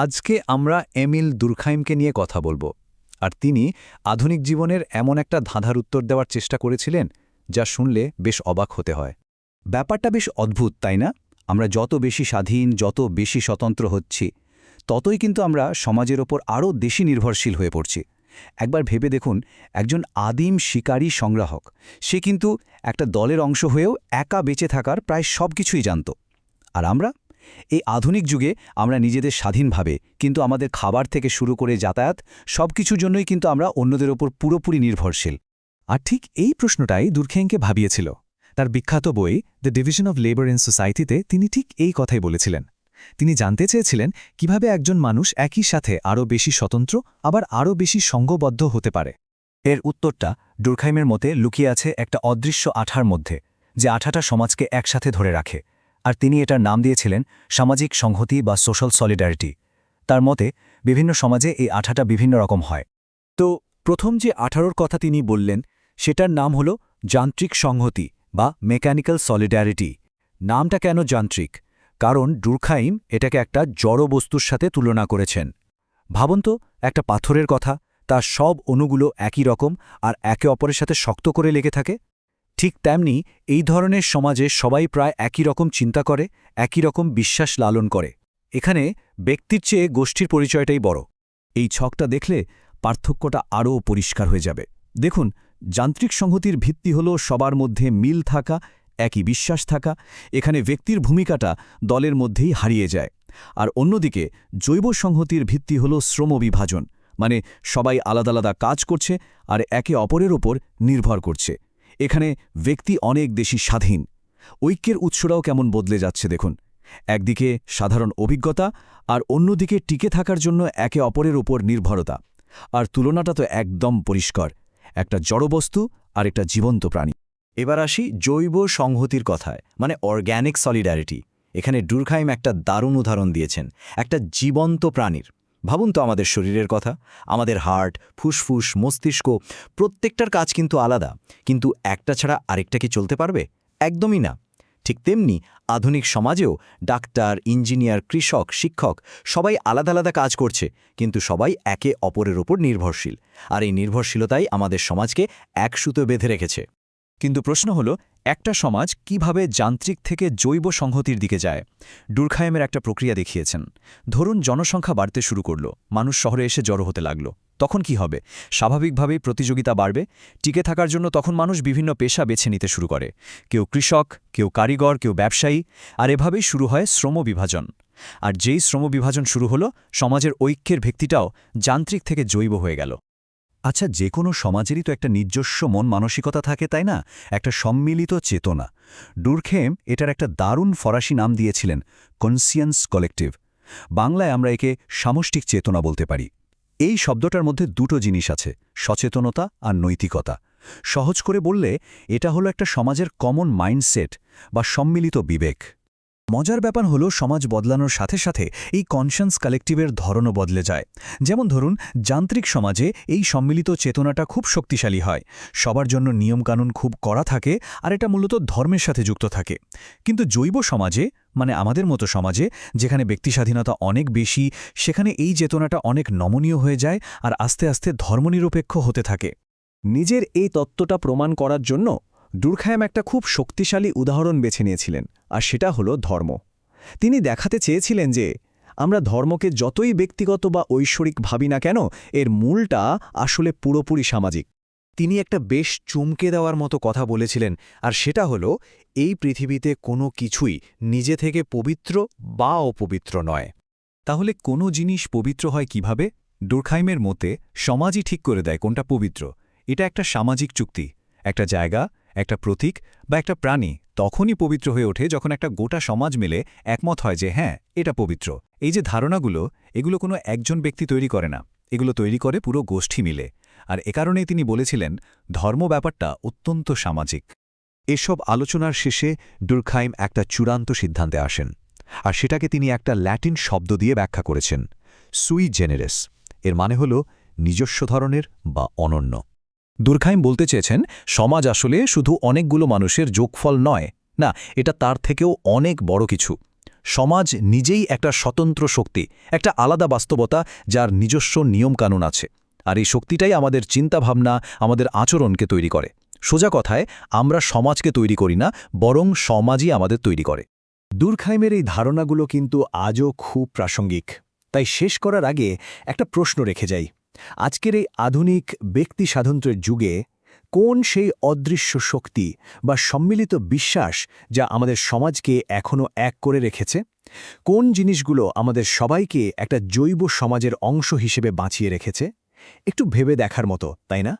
আজকে আমরা এমিল দুর্খাইমকে নিয়ে কথা বলবো। আর তিনি আধুনিক জীবনের এমন একটা ধাঁধার উত্তর দেওয়ার চেষ্টা করেছিলেন যা শুনলে বেশ অবাক হতে হয়। ব্যাপারটা বেশ অদ্ভুত, তাই না? আমরা যত বেশি স্বাধীন, যত বেশি স্বতন্ত্র হচ্ছি, ততই কিন্তু আমরা সমাজের ওপর আরও বেশি নির্ভরশীল হয়ে পড়ছি। একবার ভেবে দেখুন, একজন আদিম শিকারী সংগ্রাহক, সে কিন্তু একটা দলের অংশ হয়েও একা বেঁচে থাকার প্রায় সব কিছুই জানত। আর আমরা এই আধুনিক যুগে আমরা নিজেদের স্বাধীনভাবে, কিন্তু আমাদের খাবার থেকে শুরু করে যাতায়াত সব কিছুর জন্যই কিন্তু আমরা অন্যদের ওপর পুরোপুরি নির্ভরশীল। আর ঠিক এই প্রশ্নটাই দুর্খেঙ্কে ভাবিয়েছিল। তার বিখ্যাত বই the division of labour in সোসাইটিতে তিনি ঠিক এই কথাই বলেছিলেন। তিনি জানতে চেয়েছিলেন কিভাবে একজন মানুষ একই সাথে আরও বেশি স্বতন্ত্র আবার আরও বেশি সঙ্গবদ্ধ হতে পারে। এর উত্তরটা দুর্খাইমের মতে লুকিয়ে আছে একটা অদৃশ্য আঠার মধ্যে, যে আঠাটা সমাজকে একসাথে ধরে রাখে। আর তিনি এটার নাম দিয়েছিলেন সামাজিক সংহতি বা সোশ্যাল সলিডারিটি। তার মতে বিভিন্ন সমাজে এই আঠাটা বিভিন্ন রকম হয়। তো প্রথম যে আঠারোর কথা তিনি বললেন, সেটার নাম হল যান্ত্রিক সংহতি বা মেকানিক্যাল সলিডারিটি। নামটা কেন যান্ত্রিক? কারণ দুর্খাইম এটাকে একটা জড় বস্তুর সাথে তুলনা করেছেন। ভাবুন তো, একটা পাথরের কথা, তার সব অণুগুলো একই রকম আর একে অপরের সাথে শক্ত করে লেগে থাকে। ঠিক তেমনি এই ধরনের সমাজে সবাই প্রায় একই রকম চিন্তা করে, একই রকম বিশ্বাস লালন করে। এখানে ব্যক্তির চেয়ে গোষ্ঠীর পরিচয়টাই বড়। এই ছকটা দেখলে পার্থক্যটা আরও পরিষ্কার হয়ে যাবে। দেখুন, যান্ত্রিক সংহতির ভিত্তি হল সবার মধ্যে মিল থাকা, একই বিশ্বাস থাকা। এখানে ব্যক্তির ভূমিকাটা দলের মধ্যেই হারিয়ে যায়। আর অন্যদিকে জৈব সংহতির ভিত্তি হল শ্রম বিভাজন, মানে সবাই আলাদা আলাদা কাজ করছে আর একে অপরের ওপর নির্ভর করছে। এখানে ব্যক্তি অনেক বেশি স্বাধীন। ঐক্যের উৎসটাও কেমন বদলে যাচ্ছে দেখুন। একদিকে সাধারণ অভিজ্ঞতা আর অন্যদিকে টিকে থাকার জন্য একে অপরের ওপর নির্ভরতা। আর তুলনাটা তো একদম পরিষ্কার, একটা জড়বস্তু আর একটা জীবন্ত প্রাণী। এবার আসি জৈব সংহতির কথায়, মানে অর্গ্যানিক সলিডারিটি। এখানে দুর্খাইম একটা দারুণ উদাহরণ দিয়েছেন একটা জীবন্ত প্রাণীর। ভাবুন তো আমাদের শরীরের কথা, আমাদের হার্ট, ফুসফুস, মস্তিষ্ক, প্রত্যেকটার কাজ কিন্তু আলাদা। কিন্তু একটা ছাড়া আরেকটা কি চলতে পারবে? একদমই না। ঠিক তেমনি আধুনিক সমাজেও ডাক্তার, ইঞ্জিনিয়ার, কৃষক, শিক্ষক সবাই আলাদা আলাদা কাজ করছে, কিন্তু সবাই একে অপরের ওপর নির্ভরশীল। আর এই নির্ভরশীলতাই আমাদের সমাজকে এক সুতো বেঁধে রেখেছে। কিন্তু প্রশ্ন হল, একটা সমাজ কিভাবে যান্ত্রিক থেকে জৈব সংহতির দিকে যায়? দুর্খাইমের একটা প্রক্রিয়া দেখিয়েছেন। ধরুন জনসংখ্যা বাড়তে শুরু করল, মানুষ শহরে এসে জড়ো হতে লাগল। তখন কি হবে? স্বাভাবিকভাবেই প্রতিযোগিতা বাড়বে। টিকে থাকার জন্য তখন মানুষ বিভিন্ন পেশা বেছে নিতে শুরু করে। কেউ কৃষক, কেউ কারিগর, কেউ ব্যবসায়ী। আর এভাবেই শুরু হয় শ্রম বিভাজন। আর যেই শ্রম বিভাজন শুরু হলো, সমাজের ঐক্যের ভিত্তিটাও যান্ত্রিক থেকে জৈব হয়ে গেল। আচ্ছা, যে কোনো সমাজেরই তো একটা নিজস্ব মন মানসিকতা থাকে, তাই না? একটা সম্মিলিত চেতনা। দুর্খেম এটার একটা দারুণ ফরাসি নাম দিয়েছিলেন, কনসিয়েন্স কালেক্টিভ। বাংলায় আমরা একে সামষ্টিক চেতনা বলতে পারি। এই শব্দটার মধ্যে দুটো জিনিস আছে, সচেতনতা আর নৈতিকতা। সহজ করে বললে এটা হলো একটা সমাজের কমন মাইন্ডসেট বা সম্মিলিত বিবেক। মজার ব্যাপার হলো, সমাজ বদলানোর সাথে সাথে এই কনসিয়েন্স কালেক্টিভের ধরনও বদলে যায়। যেমন ধরুন, যান্ত্রিক সমাজে এই সম্মিলিত চেতনাটা খুব শক্তিশালী হয়। সবার জন্য নিয়মকানুন খুব কড়া থাকে, আর এটা মূলত ধর্মের সাথে যুক্ত থাকে। কিন্তু জৈব সমাজে, মানে আমাদের মতো সমাজে, যেখানে ব্যক্তিস্বাধীনতা অনেক বেশি, সেখানে এই চেতনাটা অনেক নমনীয় হয়ে যায় আর আস্তে আস্তে ধর্মনিরপেক্ষ হতে থাকে। নিজের এই তত্ত্বটা প্রমাণ করার জন্য দুর্খাইম একটা খুব শক্তিশালী উদাহরণ বেছে নিয়েছিলেন, আর সেটা হলো ধর্ম। তিনি দেখাতে চেয়েছিলেন যে আমরা ধর্মকে যতই ব্যক্তিগত বা ঐশ্বরিক ভাবি না কেন, এর মূলটা আসলে পুরোপুরি সামাজিক। তিনি একটা বেশ চমকে দেওয়ার মতো কথা বলেছিলেন, আর সেটা হলো এই পৃথিবীতে কোনো কিছুই নিজে থেকে পবিত্র বা অপবিত্র নয়। তাহলে কোনো জিনিস পবিত্র হয় কিভাবে? দুর্খাইমের মতে সমাজই ঠিক করে দেয় কোনটা পবিত্র। এটা একটা সামাজিক চুক্তি। একটা জায়গা, একটা প্রতীক বা একটা প্রাণী তখনই পবিত্র হয়ে ওঠে যখন একটা গোটা সমাজ মিলে একমত হয় যে হ্যাঁ, এটা পবিত্র। এই যে ধারণাগুলো, এগুলো কোনো একজন ব্যক্তি তৈরি করে না, এগুলো তৈরি করে পুরো গোষ্ঠী মিলে। আর এ কারণেই তিনি বলেছিলেন ধর্ম ব্যাপারটা অত্যন্ত সামাজিক। এসব আলোচনার শেষে দুর্খাইম একটা চূড়ান্ত সিদ্ধান্তে আসেন, আর সেটাকে তিনি একটা ল্যাটিন শব্দ দিয়ে ব্যাখ্যা করেছেন, সুই জেনেরেস। এর মানে হল নিজস্ব ধরনের বা অনন্য। দুর্খাইম বলতে চেয়েছেন সমাজ আসলে শুধু অনেকগুলো মানুষের যোগফল নয়, না, এটা তার থেকেও অনেক বড় কিছু। সমাজ নিজেই একটা স্বতন্ত্র শক্তি, একটা আলাদা বাস্তবতা যার নিজস্ব নিয়মকানুন আছে। আর এই শক্তিটাই আমাদের চিন্তাভাবনা, আমাদের আচরণকে তৈরি করে। সোজা কথায়, আমরা সমাজকে তৈরি করি না, বরং সমাজই আমাদের তৈরি করে। দুর্খাইমের এই ধারণাগুলো কিন্তু আজও খুব প্রাসঙ্গিক। তাই শেষ করার আগে একটা প্রশ্ন রেখে যাই। আজকের এই আধুনিক ব্যক্তি স্বাতন্ত্র্যের যুগে কোন সেই অদৃশ্য শক্তি বা সম্মিলিত বিশ্বাস যা আমাদের সমাজকে এখনও এক করে রেখেছে? কোন জিনিসগুলো আমাদের সবাইকে একটা জৈব সমাজের অংশ হিসেবে বাঁচিয়ে রেখেছে? একটু ভেবে দেখার মতো, তাই না?